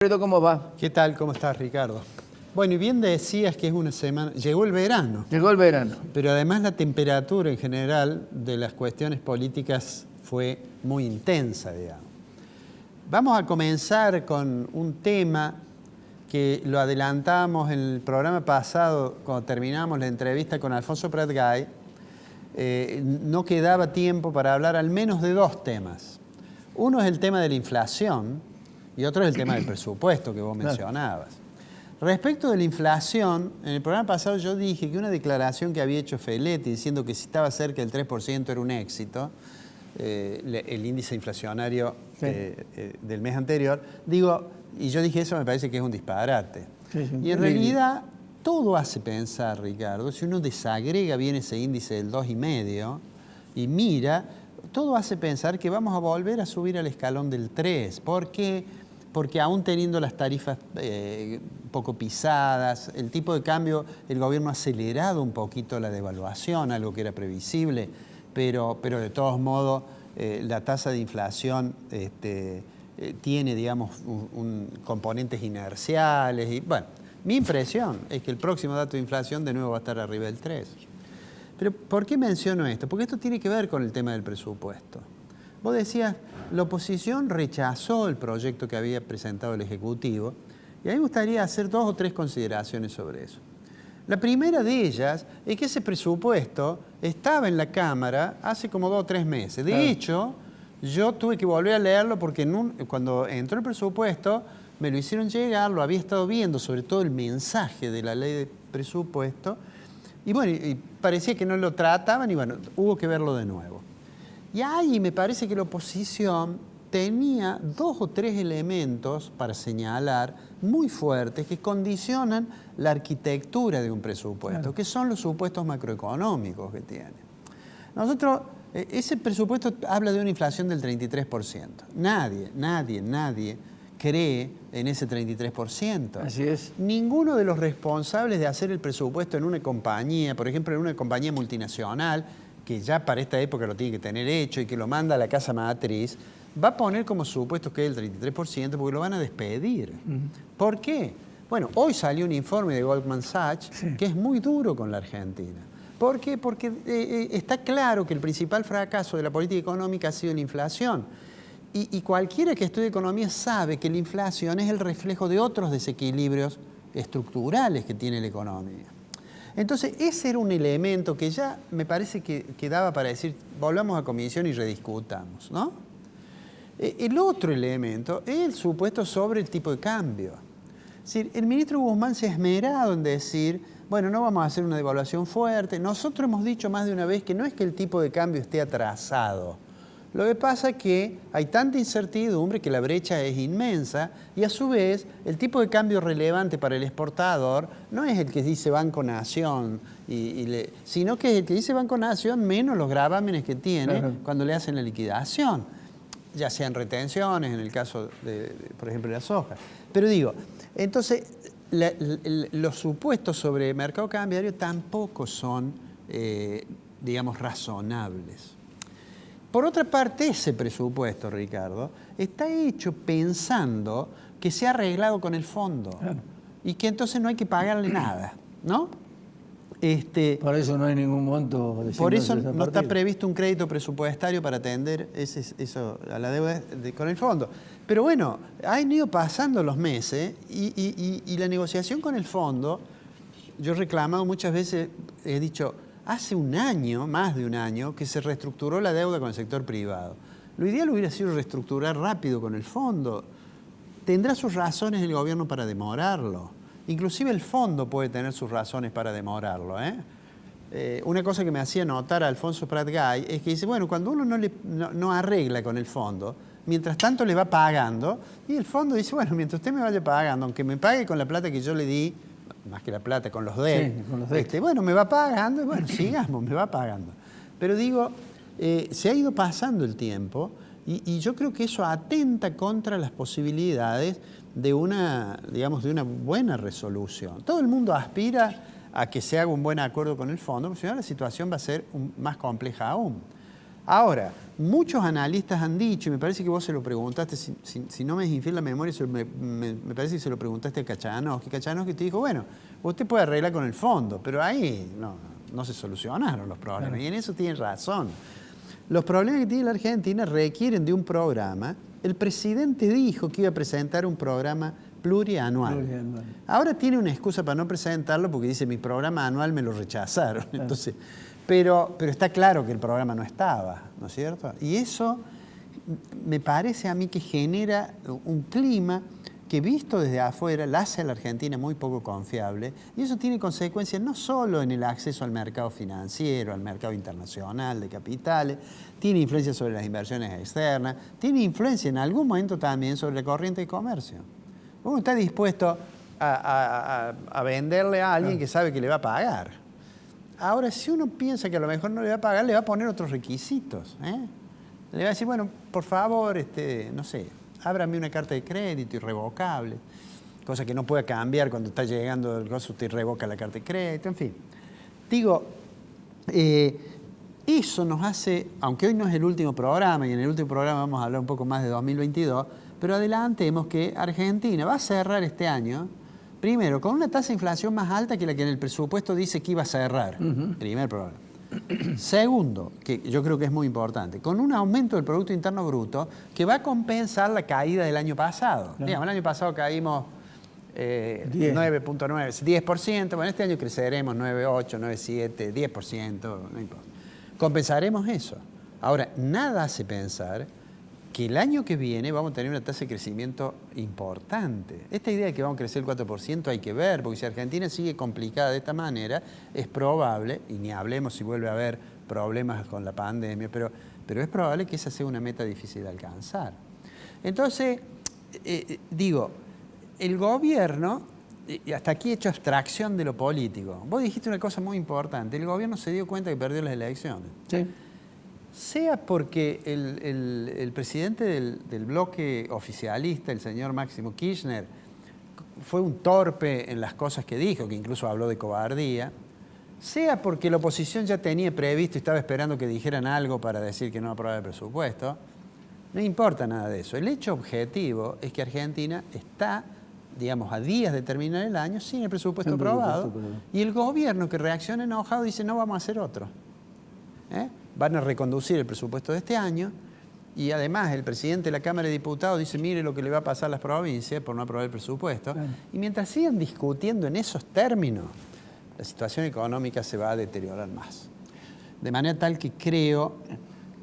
¿Cómo va? ¿Qué tal? ¿Cómo estás, Ricardo? Bueno, y bien decías que es una semana... Llegó el verano. Llegó el verano. Pero además la temperatura en general de las cuestiones políticas fue muy intensa, digamos. Vamos a comenzar con un tema que lo adelantamos en el programa pasado, cuando terminamos la entrevista con Alfonso Prat-Gay. No quedaba tiempo para hablar al menos de dos temas. Uno es el tema de la inflación y otro es el tema del presupuesto que vos mencionabas. Respecto de la inflación, en el programa pasado yo dije que una declaración que había hecho Feletti diciendo que si estaba cerca del 3% era un éxito, el índice inflacionario del mes anterior, y yo dije eso me parece que es un disparate. Y en realidad todo hace pensar, Ricardo, si uno desagrega bien ese índice del 2,5 y mira, todo hace pensar que vamos a volver a subir al escalón del 3. ¿Por qué? Porque aún teniendo las tarifas poco pisadas, el tipo de cambio, el gobierno ha acelerado un poquito la devaluación, algo que era previsible, pero de todos modos la tasa de inflación tiene, digamos, componentes inerciales. Y, bueno, mi impresión es que el próximo dato de inflación de nuevo va a estar arriba del 3. Pero ¿por qué menciono esto? Porque esto tiene que ver con el tema del presupuesto. Vos decías, la oposición rechazó el proyecto que había presentado el Ejecutivo y a mí me gustaría hacer dos o tres consideraciones sobre eso. La primera de ellas es que ese presupuesto estaba en la Cámara hace como 2 o 3 meses. De hecho, yo tuve que volver a leerlo porque cuando entró el presupuesto me lo hicieron llegar, lo había estado viendo, sobre todo el mensaje de la ley de presupuesto, y bueno, y parecía que no lo trataban y bueno, hubo que verlo de nuevo. Y ahí me parece que la oposición tenía 2 o 3 elementos para señalar muy fuertes que condicionan la arquitectura de un presupuesto, que son los supuestos macroeconómicos que tiene. Nosotros, ese presupuesto habla de una inflación del 33%. Nadie cree en ese 33%. Así es. Ninguno de los responsables de hacer el presupuesto en una compañía, por ejemplo, en una compañía multinacional, que ya para esta época lo tiene que tener hecho y que lo manda a la casa matriz, va a poner como supuesto que es el 33% porque lo van a despedir. ¿Por qué? Bueno, hoy salió un informe de Goldman Sachs que es muy duro con la Argentina. ¿Por qué? Porque está claro que el principal fracaso de la política económica ha sido la inflación. Y cualquiera que estudie economía sabe que la inflación es el reflejo de otros desequilibrios estructurales que tiene la economía. Entonces, ese era un elemento que ya me parece que daba para decir, volvamos a comisión y rediscutamos, ¿no? El otro elemento es el supuesto sobre el tipo de cambio. Es decir, el ministro Guzmán se ha esmerado en decir, bueno, no vamos a hacer una devaluación fuerte. Nosotros hemos dicho más de una vez que no es que el tipo de cambio esté atrasado. Lo que pasa es que hay tanta incertidumbre que la brecha es inmensa y a su vez el tipo de cambio relevante para el exportador no es el que dice Banco Nación, sino que es el que dice Banco Nación menos los gravámenes que tiene cuando le hacen la liquidación, ya sean retenciones en el caso de por ejemplo, de la soja. Pero digo, entonces los supuestos sobre el mercado cambiario tampoco son, digamos, razonables. Por otra parte, ese presupuesto, Ricardo, está hecho pensando que se ha arreglado con el fondo y que entonces no hay que pagarle nada, ¿no? Por eso no hay ningún monto. Por eso no está previsto un crédito presupuestario para atender a la deuda con el fondo. Pero bueno, han ido pasando los meses y la negociación con el fondo, yo he reclamado muchas veces, he dicho, hace un año, más de un año, que se reestructuró la deuda con el sector privado. Lo ideal hubiera sido reestructurar rápido con el fondo. Tendrá sus razones el gobierno para demorarlo. Inclusive el fondo puede tener sus razones para demorarlo. Una cosa que me hacía notar a Alfonso Prat-Gay es que dice, bueno, cuando uno no arregla con el fondo, mientras tanto le va pagando, y el fondo dice, bueno, mientras usted me vaya pagando, aunque me pague con la plata que yo le di, más que la plata, con los DEC. Sí, con los DEC. Bueno, me va pagando y bueno, sigamos, me va pagando. Pero digo, se ha ido pasando el tiempo y yo creo que eso atenta contra las posibilidades de una buena resolución. Todo el mundo aspira a que se haga un buen acuerdo con el fondo, porque si no la situación va a ser más compleja aún. Ahora, muchos analistas han dicho, y me parece que vos se lo preguntaste, si no me es infiel la memoria, me parece que se lo preguntaste a Kachanowski. Kachanowski te dijo, bueno, usted puede arreglar con el fondo, pero ahí no se solucionaron los problemas. Claro. Y en eso tienen razón. Los problemas que tiene la Argentina requieren de un programa. El presidente dijo que iba a presentar un programa plurianual. Ahora tiene una excusa para no presentarlo porque dice, mi programa anual me lo rechazaron. Claro. Entonces, pero está claro que el programa no estaba, ¿no es cierto? Y eso me parece a mí que genera un clima que visto desde afuera la hace a la Argentina muy poco confiable, y eso tiene consecuencias no solo en el acceso al mercado financiero, al mercado internacional de capitales, tiene influencia sobre las inversiones externas, tiene influencia en algún momento también sobre la corriente de comercio. Uno está dispuesto a venderle a alguien que sabe que le va a pagar. Ahora, si uno piensa que a lo mejor no le va a pagar, le va a poner otros requisitos, ¿eh? Le va a decir, bueno, por favor, no sé, ábrame una carta de crédito irrevocable, cosa que no puede cambiar cuando está llegando el gozo, usted revoca la carta de crédito, en fin. Digo, eso nos hace, aunque hoy no es el último programa, y en el último programa vamos a hablar un poco más de 2022, pero adelantemos que Argentina va a cerrar este año, primero, con una tasa de inflación más alta que la que en el presupuesto dice que iba a cerrar. Primer problema. Segundo, que yo creo que es muy importante, con un aumento del Producto Interno Bruto que va a compensar la caída del año pasado. Claro. Digamos, el año pasado caímos 9.9, 10%, bueno, este año creceremos 9.8, 9.7, 10%, no importa. Compensaremos eso. Ahora, nada hace pensar que el año que viene vamos a tener una tasa de crecimiento importante. Esta idea de que vamos a crecer el 4% hay que ver, porque si Argentina sigue complicada de esta manera, es probable, y ni hablemos si vuelve a haber problemas con la pandemia, pero es probable que esa sea una meta difícil de alcanzar. Entonces, digo, el gobierno, y hasta aquí he hecho abstracción de lo político, vos dijiste una cosa muy importante, el gobierno se dio cuenta que perdió las elecciones. Sí. Sea porque el presidente del bloque oficialista, el señor Máximo Kirchner, fue un torpe en las cosas que dijo, que incluso habló de cobardía, sea porque la oposición ya tenía previsto y estaba esperando que dijeran algo para decir que no aprobaba el presupuesto, no importa nada de eso. El hecho objetivo es que Argentina está, digamos, a días de terminar el año sin el presupuesto aprobado, y el gobierno que reacciona enojado dice no vamos a hacer otro. Van a reconducir el presupuesto de este año, y además el presidente de la Cámara de Diputados dice mire lo que le va a pasar a las provincias por no aprobar el presupuesto. Claro. Y mientras sigan discutiendo en esos términos, la situación económica se va a deteriorar más. De manera tal que creo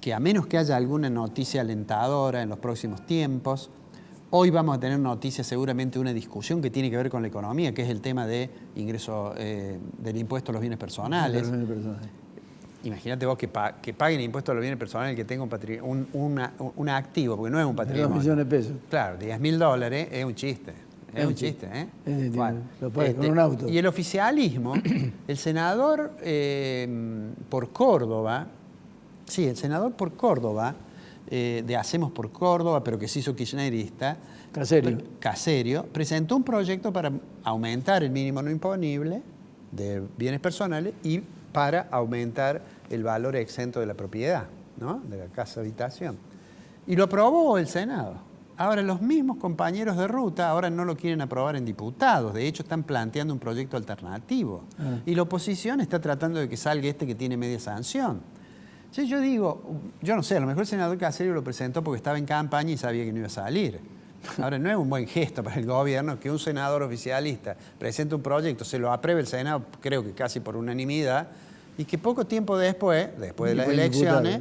que a menos que haya alguna noticia alentadora en los próximos tiempos, hoy vamos a tener noticias seguramente de una discusión que tiene que ver con la economía, que es el tema de ingreso del impuesto a los bienes personales. Imagínate vos que paguen impuesto a los bienes personales el que tenga un activo, porque no es un patrimonio. 2 millones de pesos. Claro, $10.000 es un chiste. Es un chiste, ¿eh? Bueno, lo pagas con un auto. Y el oficialismo, el senador por Córdoba, de Hacemos por Córdoba, pero que se hizo kirchnerista, Caserio, presentó un proyecto para aumentar el mínimo no imponible de bienes personales y para aumentar el valor exento de la propiedad, ¿no? De la casa habitación. Y lo aprobó el Senado. Ahora los mismos compañeros de ruta ahora no lo quieren aprobar en diputados, de hecho están planteando un proyecto alternativo. Y la oposición está tratando de que salga este que tiene media sanción. Entonces yo digo, yo no sé, a lo mejor el senador Caserio lo presentó porque estaba en campaña y sabía que no iba a salir. Ahora, no es un buen gesto para el gobierno que un senador oficialista presente un proyecto, se lo apruebe el Senado, creo que casi por unanimidad, y que poco tiempo después de las elecciones,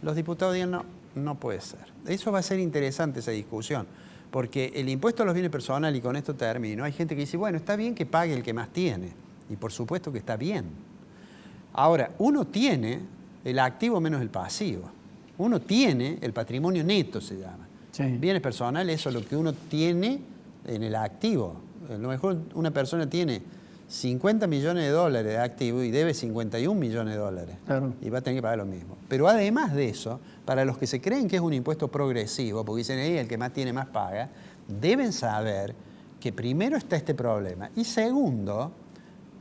los diputados digan no puede ser. Eso va a ser interesante, esa discusión, porque el impuesto a los bienes personales, y con esto termino, hay gente que dice, bueno, está bien que pague el que más tiene, y por supuesto que está bien. Ahora, uno tiene el activo menos el pasivo, uno tiene el patrimonio neto, se llama. Sí. Bienes personales, eso es lo que uno tiene en el activo. A lo mejor una persona tiene $50 millones de activo y debe $51 millones. Claro. Y va a tener que pagar lo mismo. Pero además de eso, para los que se creen que es un impuesto progresivo, porque dicen, el que más tiene más paga, deben saber que primero está este problema. Y segundo,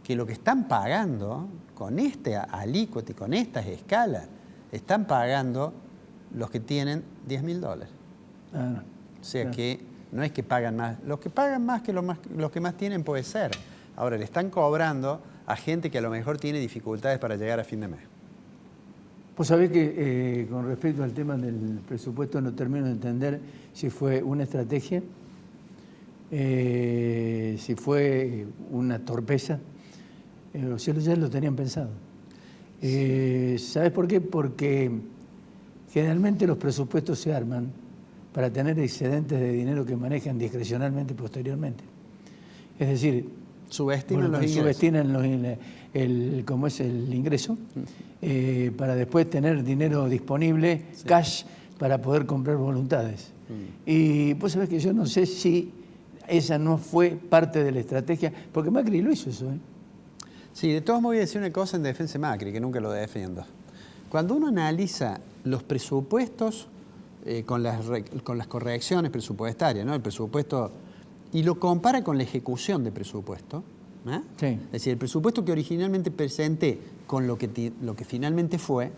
que lo que están pagando con este alícuota y con estas escalas están pagando los que tienen $10.000. Ah, O sea claro. que no es que pagan más. Los que pagan más que los que más tienen puede ser. Ahora, le están cobrando a gente que a lo mejor tiene dificultades para llegar a fin de mes. Vos sabés que con respecto al tema del presupuesto no termino de entender si fue una estrategia, si fue una torpeza, o si ya lo tenían pensado. ¿Sabés por qué? Porque generalmente los presupuestos se arman para tener excedentes de dinero que manejan discrecionalmente posteriormente. Es decir, Subestiman los ingresos. subestiman como es el ingreso, para después tener dinero disponible, cash, para poder comprar voluntades. Y vos sabés que yo no sé si esa no fue parte de la estrategia, porque Macri lo hizo eso, ¿eh? Sí, de todos modos voy a decir una cosa en defensa de Macri, que nunca lo defiendo. Cuando uno analiza los presupuestos con las correcciones presupuestarias, ¿no? El presupuesto, y lo compara con la ejecución de presupuesto, ¿eh? Sí. Es decir, el presupuesto que originalmente presenté con lo que finalmente fue,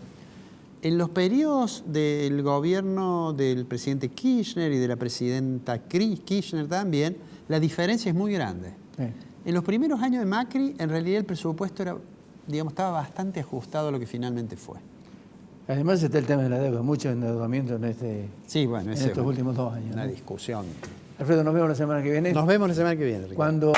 en los periodos del gobierno del presidente Kirchner y de la presidenta Kirchner también, la diferencia es muy grande. Sí. En los primeros años de Macri, en realidad el presupuesto estaba bastante ajustado a lo que finalmente fue. Además está el tema de la deuda, mucho endeudamiento en Sí, bueno, estos últimos 2 años. Una ¿no? discusión. Alfredo, nos vemos la semana que viene. Nos vemos la semana que viene, Ricardo. Cuando